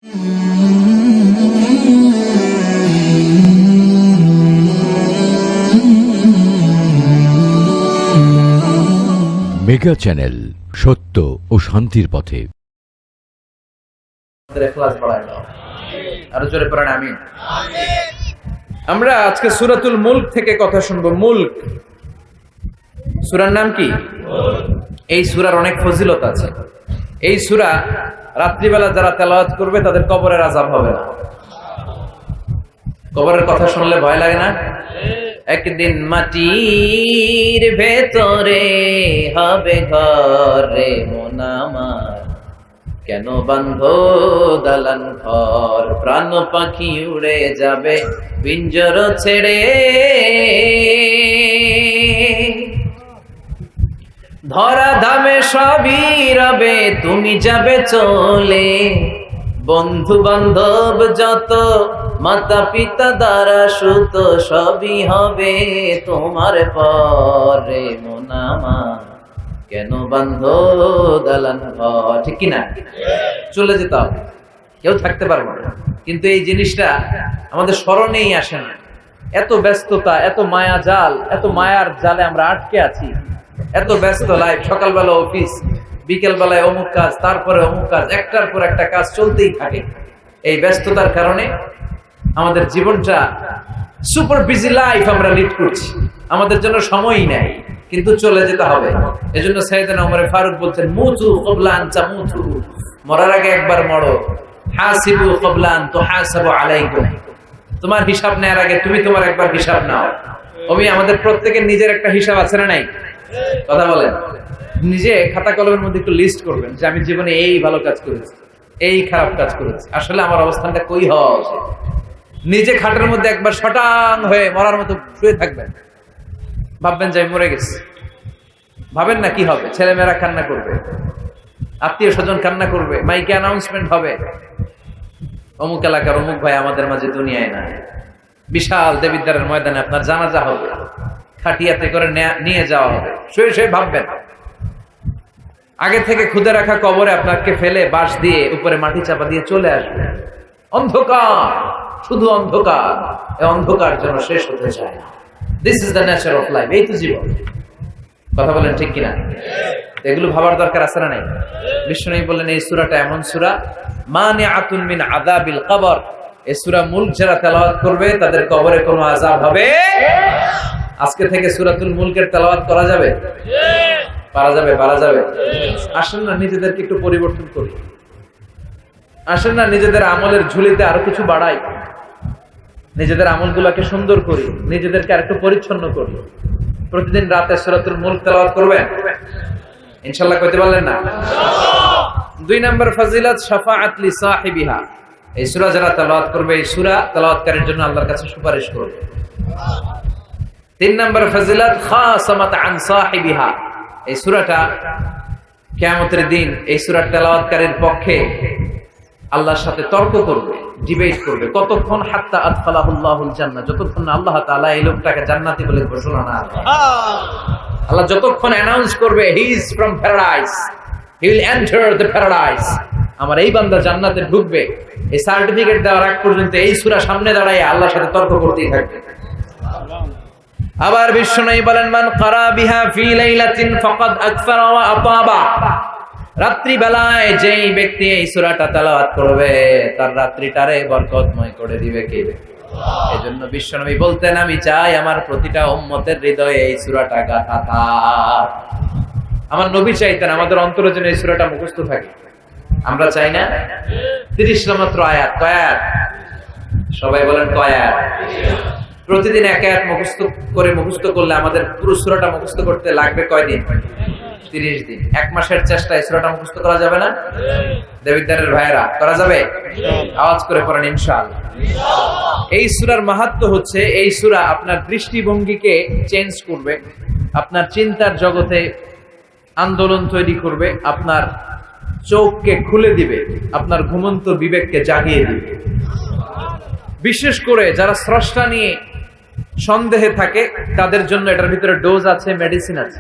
Mega channel, সত্য ও শান্তির পথে। আরো জোরে পড়েন আমিন। আমরা আজকে সূরাতুল মুলক থেকে কথা শুনবো। মুলক সূরার নাম কি? এই সূরার অনেক ফজিলত আছে। এই সূরা রাত্রিবেলা যারা তেলাওয়াত করবে তাদের কবরের আযাব হবে না। কবরের কথা শুনলে ভয় লাগে না? একদিন মাটির ভেতরে হবে ঘরে মন আমার, কেন বাঁধো দালান ঘর, প্রাণ পাখি উড়ে যাবে পিঞ্জর ছেড়ে, ধরা ধামে সবই রবে তুমি যাবে চলে, বন্ধু বান্ধব যত মাতা পিতা দ্বারা সুত সবই হবে তোমার পরে মন আমার, কেন বাঁধো দালান ঘর। ঠিক কিনা? চলে যেতে হবে, কেউ থাকতে পারবে না। কিন্তু এই জিনিসটা আমাদের স্মরণেই আসে না। এত ব্যস্ততা, এত মায়া জাল, এত মায়ার জালে আমরা আটকে আছি। এত ব্যস্ত লাইফ, সকালবেলা অফিস, বিকেল বেলায় অমুক কাজ, তারপরে অমুক কাজ, একটার পর একটা কাজ চলতেই থাকে। এই ব্যস্ততার কারণে আমাদের জীবনটা সুপার বিজি লাইফ আমরা লিড করছি, আমাদের জন্য সময়ই নাই। কিন্তু চলে যেতে হবে। এজন্য সাইয়েদনা ওমর ফারুক বলতেন, মুতু ক্বাবলা আন তামুতু, মরার আগে একবার মরো। হাসিবু ক্বাবলা আন তুহাসাবু আলাইকুম, তোমার হিসাব নেওয়ার আগে তুমি তোমার একবার হিসাব নাও। আমাদের প্রত্যেকের নিজের একটা হিসাব আছে না নাই? কথা বলেন। নিজে খাতা কলমের মধ্যে একটু লিস্ট করবেন যে আমি জীবনে এই ভালো কাজ করেছি, এই খারাপ কাজ করেছি, আসলে আমার অবস্থানটা কই হওয়া উচিত। নিজে খাটের মধ্যে একবার শটাং হয়ে মরার মতো শুয়ে থাকবেন, ভাববেন যে আমি মরে গেছি। ভাবেন না কি হবে? ছেলেমেয়েরা কান্না করবে, আত্মীয় স্বজন কান্না করবে, মাইকে অ্যানাউন্সমেন্ট হবে, অমুক এলাকার অমুক ভাই আমাদের মাঝে দুনিয়ায় নাই। বিশাল দেবিদ্বারের ময়দানে আপনার জানাজা হবে, খাটিয়াতে করে নিয়ে যাওয়া হবে। শুয়ে শুয়ে ভাববেন, আগে থেকে খুদে রাখা কবরে আপনাকে ফেলে বাঁশ দিয়ে উপরে মাটি চাপা দিয়ে চলে আসবে। অন্ধকার, শুধু অন্ধকার। এই অন্ধকার যেন শেষ হতে চায় না। This is the nature of life. এই তো জীবন। কথা বলেন ঠিক কিনা? এগুলো ভাবার দরকার আছে না নাই? বিষ্ণু বললেন এই সূরাটা এমন সূরা, মানিআতুন মিন আযাবিল কবর। এই সূরা মুলক যারা তেলাওয়াত করবে তাদের কবরে কোনো আযাব হবে। আজকে থেকে সূরাতুল মুলকের তেলাওয়াত করা যাবে? পারা যাবে? পারা যাবে? আসেন না নিজেদেরকে একটু পরিবর্তন করি। আসেন না নিজেদের আমলের ঝুলিতে আরো কিছু বাড়াই, নিজেদের আমলগুলোকে সুন্দর করি, নিজেদেরকে আরেকটু পরিচ্ছন্ন করি। প্রতিদিন রাতে সূরাতুল মুলক তেলাওয়াত করবেন ইনশাআল্লাহ। কইতে পারলেন না? 2 নম্বর ফজিলত, শাফাআত লি সাহিবিহা। এই সূরা যারা তেলাওয়াত করবে, এই সূরা তেলাওয়াতকারীর জন্য আল্লাহর কাছে সুপারিশ করবে। 3 নম্বর ফজিলত, খাসামাত আন সাহিবিহা। এই সূরাটা কিয়ামতের দিন এই সূরার তেলাওয়াতকারীর পক্ষে আল্লাহর সাথে তর্ক করবে, ডিবেট করবে। কতক্ষণ? হাত্তা আদখালাহুল্লাহুল জান্নাহ, যতক্ষণ না আল্লাহ তাআলা এই লোকটাকে জান্নাতি বলে ঘোষণা না দেয়। আল্লাহ যতক্ষণ অ্যানাউন্স করবে he is from paradise, he will enter the paradise, আমার এই বান্দা জান্নাতে ঢুকবে, এই সার্টিফিকেট দেওয়ার আগ পর্যন্ত এই সূরা সামনে দাঁড়ায় আল্লাহর সাথে তর্ক করতেই থাকবে। আবার বিশ্বনবী বলেন, মান ক্বারা বিহা ফি লাইলাতিন ফাকাদ আকফারা ওয়া আতাবা। রাত্রি বেলায় যেই ব্যক্তি এই সূরাটা তেলাওয়াত করবে তার রাত্রিটারে বরকতময় করে দিবে কে? এজন্য বিশ্বনবী বলতেন, আমি চাই আমার প্রতিটা উম্মতের হৃদয়ে এই সূরাটা গাঁথা থাক। আমার নবী চাইতেন আমাদের অন্তরে যেন এই সূরাটা মুখস্থ থাকে। আমরা চাই না? 30 টা মাত্র আয়াত। কয় আয়াত? সবাই বলেন কয় আয়াত? প্রতিদিন এক আয়াত মুখস্থ করলে আমাদের পুরো সূরাটা মুখস্থ করতে লাগবে কয়দিন? 30 দিন। 1 মাসের চেষ্টায় সূরাটা মুখস্থ করা যাবে না? দেবিদ্বারের ভাইয়েরা করা যাবে? আওয়াজ করে পড়েন ইনশাআল্লাহ। এই সূরার মাহাত্ম্য হচ্ছে, এই সূরা আপনার দৃষ্টিভঙ্গিকে চেঞ্জ করবে, আপনার চিন্তার জগতে আন্দোলন তৈরি করবে, আপনার চোখকে খুলে দিবে, আপনার ঘুমন্ত বিবেককে জাগিয়ে দিবে। বিশেষ করে যারা স্রষ্টা নিয়ে সন্দেহে থাকে তাদের জন্য এটার ভিতরে ডোজ আছে, মেডিসিন আছে।